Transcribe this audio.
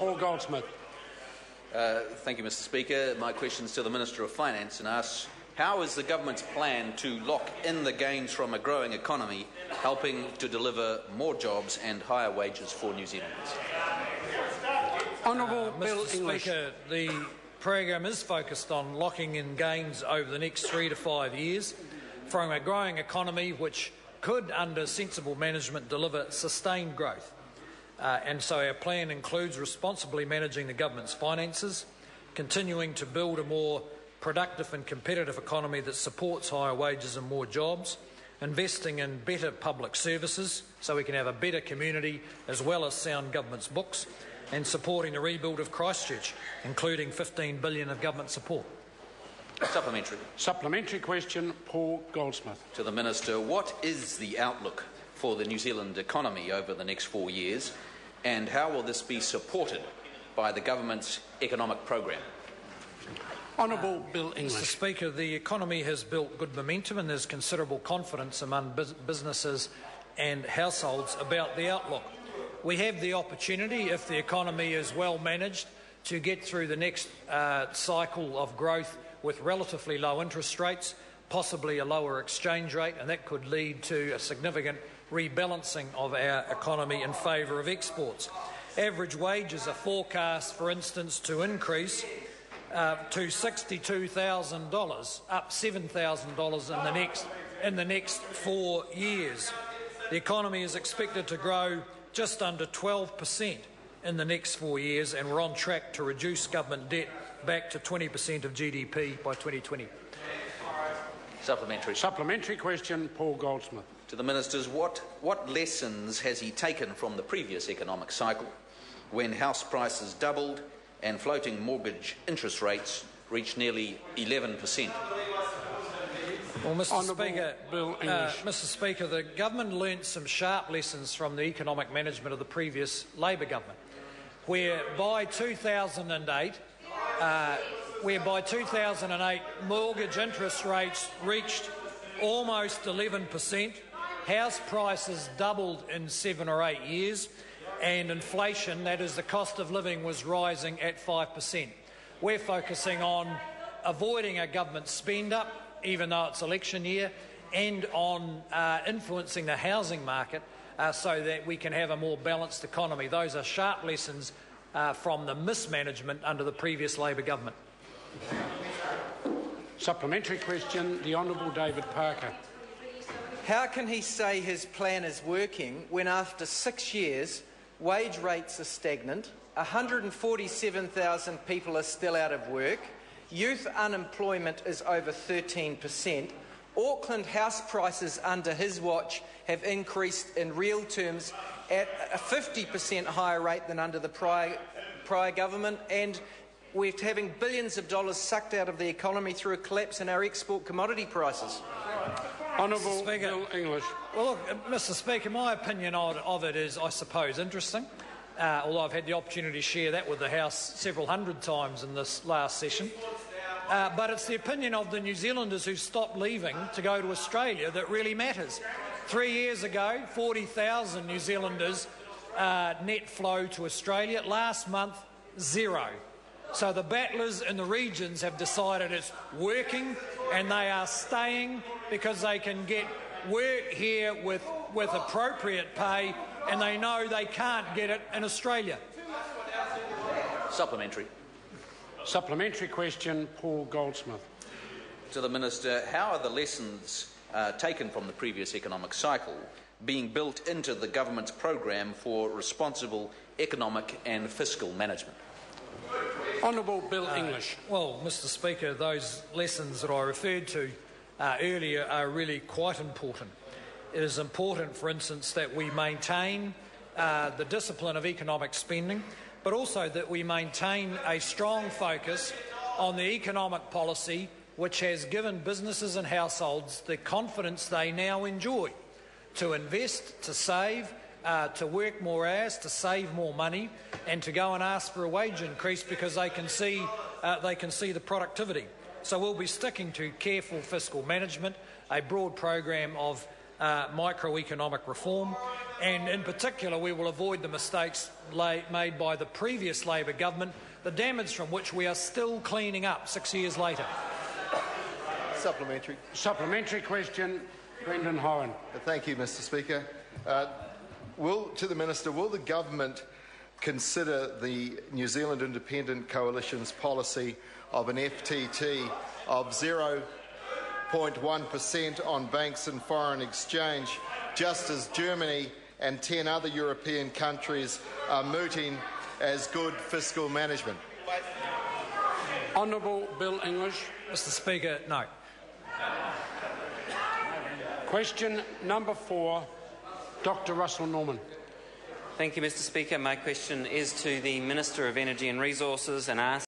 Paul Goldsmith. Thank you, Mr Speaker. My question is to the Minister of Finance and asks, how is the government's plan to lock in the gains from a growing economy, helping to deliver more jobs and higher wages for New Zealanders? Honourable Bill Mr English. Speaker, the program is focused on locking in gains over the next 3 to 5 years from a growing economy which could, under sensible management, deliver sustained growth. And so our plan includes responsibly managing the government's finances, continuing to build a more productive and competitive economy that supports higher wages and more jobs, investing in better public services so we can have a better community as well as sound government's books, and supporting the rebuild of Christchurch, including $15 billion of government support. Supplementary. Supplementary question, Paul Goldsmith. To the Minister, what is the outlook for the New Zealand economy over the next 4 years, and how will this be supported by the government's economic program? Honourable Bill Mr English. Speaker, the economy has built good momentum and there's considerable confidence among businesses and households about the outlook. We have the opportunity, if the economy is well managed, to get through the next cycle of growth with relatively low interest rates, possibly a lower exchange rate, and that could lead to a significant rebalancing of our economy in favour of exports. Average wages are forecast, for instance, to increase to $62,000, up $7,000 in the next 4 years. The economy is expected to grow just under 12% in the next 4 years, and we're on track to reduce government debt back to 20% of GDP by 2020. Supplementary. Supplementary question, Paul Goldsmith. To the Ministers, what lessons has he taken from the previous economic cycle when house prices doubled and floating mortgage interest rates reached nearly 11%? Well, Bill English. Mr Speaker, the government learnt some sharp lessons from the economic management of the previous Labor government, where by 2008 mortgage interest rates reached almost 11%, house prices doubled in 7 or 8 years, and inflation, that is the cost of living, was rising at 5%. We're focusing on avoiding a government spend-up, even though it's election year, and on influencing the housing market so that we can have a more balanced economy. Those are sharp lessons from the mismanagement under the previous Labor government. Supplementary question, the Honourable David Parker. How can he say his plan is working when after 6 years wage rates are stagnant, 147,000 people are still out of work, youth unemployment is over 13%, Auckland house prices under his watch have increased in real terms at a 50% higher rate than under the prior government, and we're having billions of dollars sucked out of the economy through a collapse in our export commodity prices? Honourable Bill English. Well, look, Mr Speaker, my opinion of it is, I suppose, interesting, although I've had the opportunity to share that with the House several hundred times in this last session. But it's the opinion of the New Zealanders who stopped leaving to go to Australia that really matters. 3 years ago, 40,000 New Zealanders net flow to Australia. Last month, 0. So the battlers in the regions have decided it's working, and they are staying because they can get work here with appropriate pay, and they know they can't get it in Australia. Supplementary. Supplementary question, Paul Goldsmith. To the Minister, how are the lessons taken from the previous economic cycle being built into the government's program for responsible economic and fiscal management? Honourable Bill English. Well, Mr Speaker, those lessons that I referred to earlier are really quite important. It is important, for instance, that we maintain the discipline of economic spending, but also that we maintain a strong focus on the economic policy which has given businesses and households the confidence they now enjoy to invest, to save, to work more hours, to save more money, and to go and ask for a wage increase because they can see the productivity. So we'll be sticking to careful fiscal management, a broad program of microeconomic reform, and in particular we will avoid the mistakes made by the previous Labor government, the damage from which we are still cleaning up 6 years later. Supplementary. Supplementary question, Brendan Horan. Thank you, Mr Speaker. To the Minister, will the government consider the New Zealand Independent Coalition's policy of an FTT of 0.1% on banks and foreign exchange, just as Germany and 10 other European countries are mooting as good fiscal management? Honourable Bill English. Mr Speaker, no. Question number 4, Dr Russel Norman. Thank you, Mr Speaker. My question is to the Minister of Energy and Resources and asks